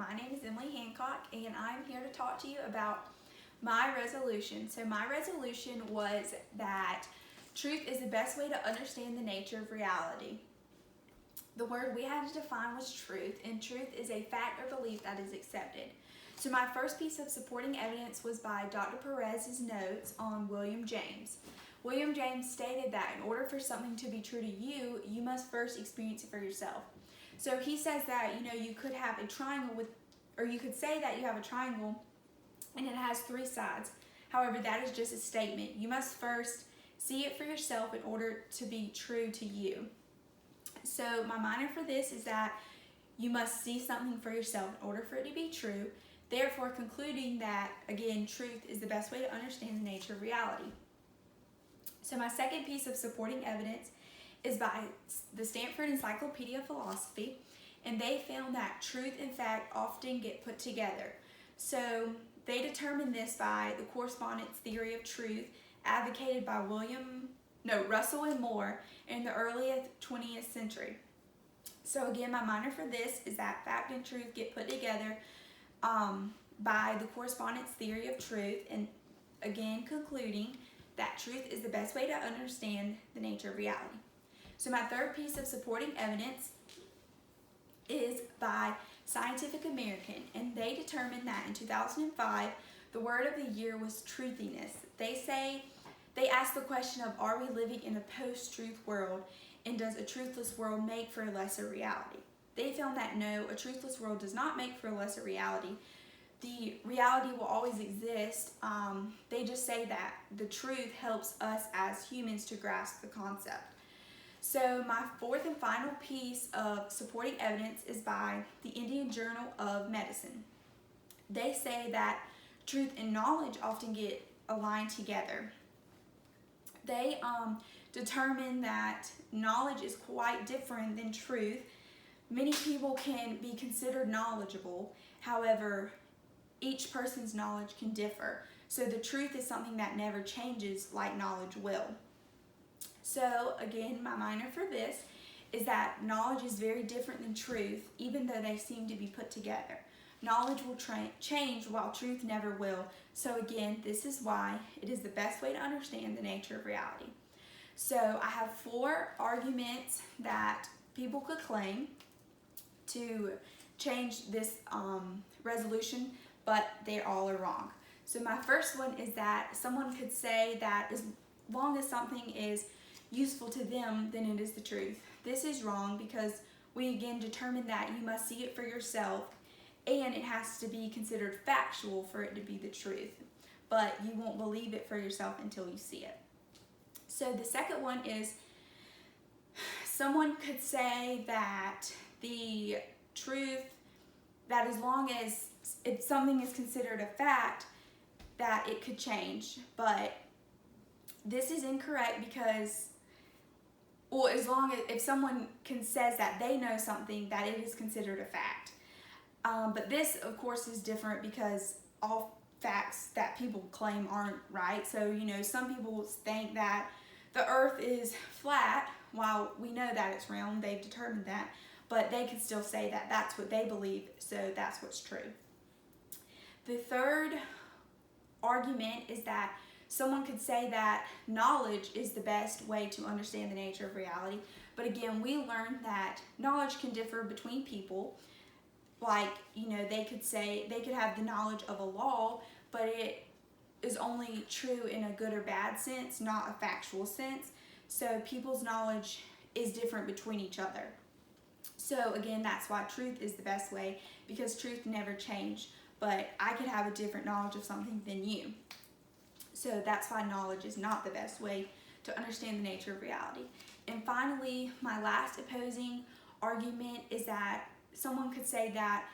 my name is Emily Hancock, and I'm here to talk to you about my resolution. So my resolution was that truth is the best way to understand the nature of reality. The word we had to define was truth, and truth is a fact or belief that is accepted. So my first piece of supporting evidence was by Dr. Perez's notes on William James. William James stated that in order for something to be true to you, you must first experience it for yourself. So he says that, you could have a triangle or you could say that you have a triangle and it has three sides. However, that is just a statement. You must first see it for yourself in order to be true to you. So my minor for this is that you must see something for yourself in order for it to be true, therefore concluding that, again, truth is the best way to understand the nature of reality. So my second piece of supporting evidence is by the Stanford Encyclopedia of Philosophy, and they found that truth and fact often get put together. So they determined this by the correspondence theory of truth advocated by Russell and Moore in the early 20th century. So again, my minor for this is that fact and truth get put together by the correspondence theory of truth, and again concluding that truth is the best way to understand the nature of reality. So my third piece of supporting evidence is by Scientific American, and they determined that in 2005, the word of the year was truthiness. They asked the question of, are we living in a post-truth world, and does a truthless world make for a lesser reality? They found that no, a truthless world does not make for a lesser reality. The reality will always exist. They just say that the truth helps us as humans to grasp the concept. So my fourth and final piece of supporting evidence is by the Indian Journal of Medicine. They say that truth and knowledge often get aligned together. They determine that knowledge is quite different than truth. Many people can be considered knowledgeable. However, each person's knowledge can differ. So the truth is something that never changes like knowledge will. So again, my minor for this is that knowledge is very different than truth, even though they seem to be put together. Knowledge will change while truth never will. So again, this is why it is the best way to understand the nature of reality. So I have 4 arguments that people could claim to change this resolution, but they all are wrong. So my first one is that someone could say that as long as something is useful to them, then it is the truth. This is wrong because we again determined that you must see it for yourself, and it has to be considered factual for it to be the truth. But you won't believe it for yourself until you see it. So the second one is someone could say that the truth, that as long as if something is considered a fact, that it could change. But this is incorrect because, as long as if someone says that they know something, that it is considered a fact. But this, of course, is different because all facts that people claim aren't right. So, some people think that the earth is flat while we know that it's round. They've determined that. But they can still say that that's what they believe, so that's what's true. The third argument is that someone could say that knowledge is the best way to understand the nature of reality. But again, we learned that knowledge can differ between people. Like, they could have the knowledge of a law, but it is only true in a good or bad sense, not a factual sense. So people's knowledge is different between each other. So again, that's why truth is the best way, because truth never changes. But I could have a different knowledge of something than you. So that's why knowledge is not the best way to understand the nature of reality. And finally, my last opposing argument is that someone could say that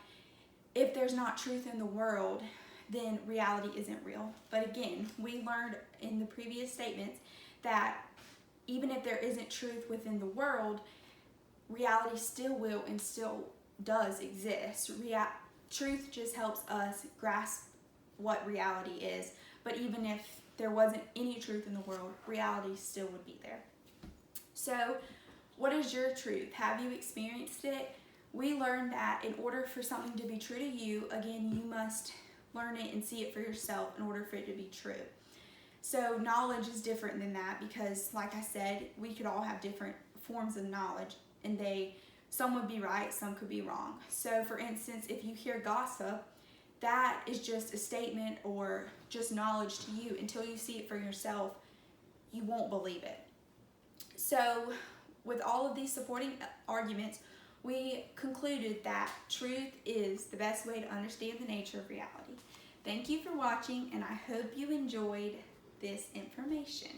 if there's not truth in the world, then reality isn't real. But again, we learned in the previous statements that even if there isn't truth within the world, reality still will and still does exist. Truth just helps us grasp what reality is. But even if there wasn't any truth in the world, reality still would be there. So, what is your truth? Have you experienced it? we learned that in order for something to be true to you, again, you must learn it and see it for yourself in order for it to be true. So knowledge is different than that because, like I said, we could all have different forms of knowledge, and some would be right, some could be wrong. So for instance, if you hear gossip, that is just a statement or just knowledge to you. Until you see it for yourself, you won't believe it. So with all of these supporting arguments, we concluded that truth is the best way to understand the nature of reality. Thank you for watching, and I hope you enjoyed this information.